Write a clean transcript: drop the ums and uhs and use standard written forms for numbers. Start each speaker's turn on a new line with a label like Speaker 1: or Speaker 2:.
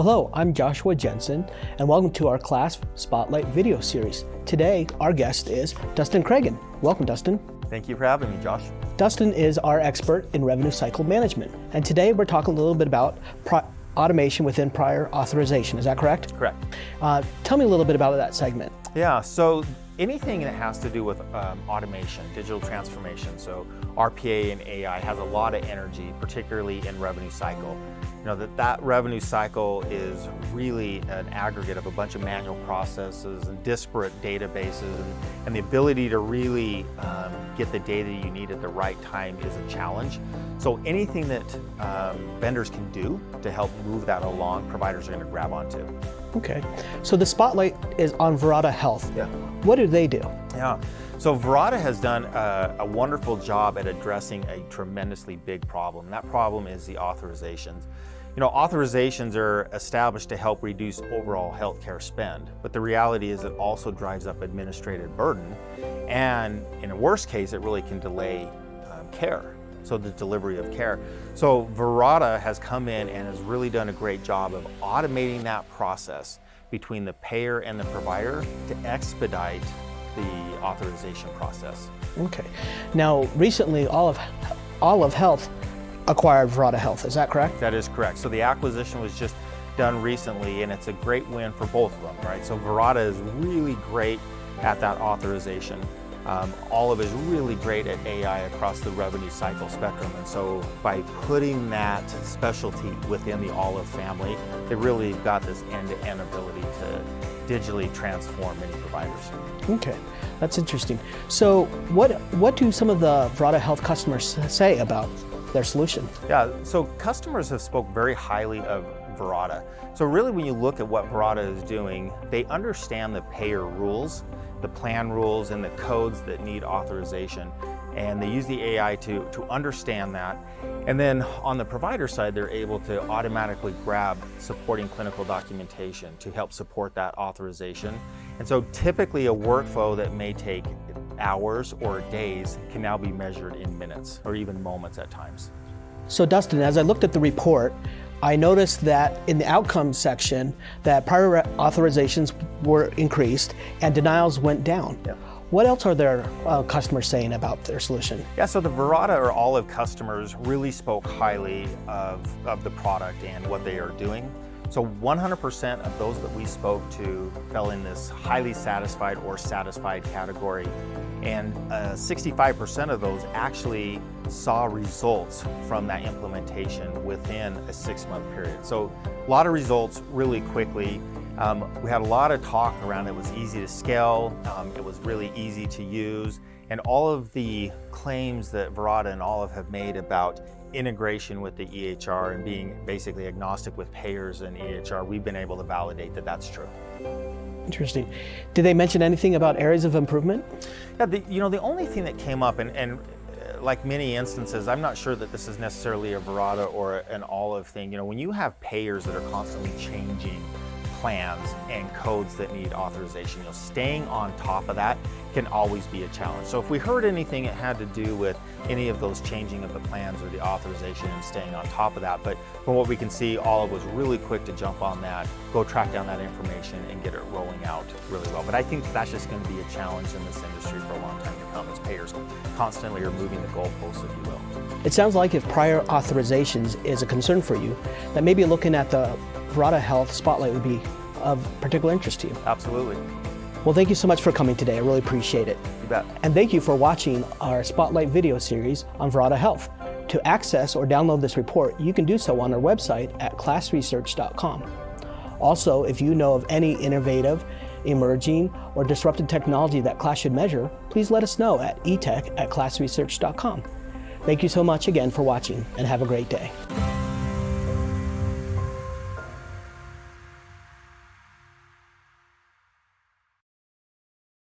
Speaker 1: Hello, I'm Joshua Jensen, and welcome to our Class Spotlight video series. Today, our guest is Dustin Cragen. Welcome, Dustin.
Speaker 2: Thank you for having me, Josh.
Speaker 1: Dustin is our expert in revenue cycle management, and today we're talking a little bit about automation within prior authorization. Is that correct?
Speaker 2: Correct.
Speaker 1: Tell me a little bit about that segment.
Speaker 2: Yeah, so anything that has to do with automation, digital transformation, so RPA and AI has a lot of energy, particularly in revenue cycle. You know, that revenue cycle is really an aggregate of a bunch of manual processes and disparate databases, and the ability to really get the data you need at the right time is a challenge. So anything that vendors can do to help move that along, providers are going to grab onto.
Speaker 1: Okay, so the spotlight is on Verata Health.
Speaker 2: Yeah.
Speaker 1: What do they do?
Speaker 2: Yeah, so Verata has done a wonderful job at addressing a tremendously big problem. That problem is the authorizations. You know, authorizations are established to help reduce overall healthcare spend, but the reality is it also drives up administrative burden, and in a worst case, it really can delay care, so the delivery of care. So Verata has come in and has really done a great job of automating that process between the payer and the provider to expedite the authorization process.
Speaker 1: Okay, now recently Olive Health acquired Verata Health, is that correct?
Speaker 2: That is correct. So the acquisition was just done recently, and it's a great win for both of them, right? So Verata is really great at that authorization. Olive is really great at AI across the revenue cycle spectrum, and so by putting that specialty within the Olive family, they really got this end-to-end ability to digitally transform many providers.
Speaker 1: Okay, that's interesting. So what do some of the Verata Health customers say about their solution?
Speaker 2: Yeah, so customers have spoke very highly of Verata. So really when you look at what Verata is doing, they understand the payer rules, the plan rules, and the codes that need authorization. And they use the AI to understand that. And then on the provider side, they're able to automatically grab supporting clinical documentation to help support that authorization. And so typically a workflow that may take hours or days can now be measured in minutes or even moments at times.
Speaker 1: So Dustin, as I looked at the report, I noticed that in the outcomes section that prior authorizations were increased and denials went down.
Speaker 2: Yeah.
Speaker 1: What else are their customers saying about their solution?
Speaker 2: Yeah, so the Verata or Olive customers really spoke highly of the product and what they are doing. So 100% of those that we spoke to fell in this highly satisfied or satisfied category. And 65% of those actually saw results from that implementation within a 6-month period. So a lot of results really quickly. We had a lot of talk around it was easy to scale, it was really easy to use, and all of the claims that Verata and Olive have made about integration with the EHR and being basically agnostic with payers and EHR, we've been able to validate that that's true.
Speaker 1: Interesting. Did they mention anything about areas of improvement?
Speaker 2: Yeah, the only thing that came up, and like many instances, I'm not sure that this is necessarily a Verata or an Olive thing. You know, when you have payers that are constantly changing plans and codes that need authorization, staying on top of that can always be a challenge. So if we heard anything, it had to do with any of those changing of the plans or the authorization and staying on top of that. But from what we can see, Olive was really quick to jump on that, go track down that information and get it rolling out really well. But I think that's just going to be a challenge in this industry for a long time to come as payers constantly are moving the goalposts, if you will.
Speaker 1: It sounds like if prior authorizations is a concern for you, that maybe looking at the Verata Health Spotlight would be of particular interest to you.
Speaker 2: Absolutely.
Speaker 1: Well, thank you so much for coming today. I really appreciate it.
Speaker 2: You bet.
Speaker 1: And thank you for watching our Spotlight video series on Verata Health. To access or download this report, you can do so on our website at classresearch.com. Also, if you know of any innovative, emerging, or disruptive technology that Class should measure, please let us know at etech@classresearch.com. Thank you so much again for watching, and have a great day.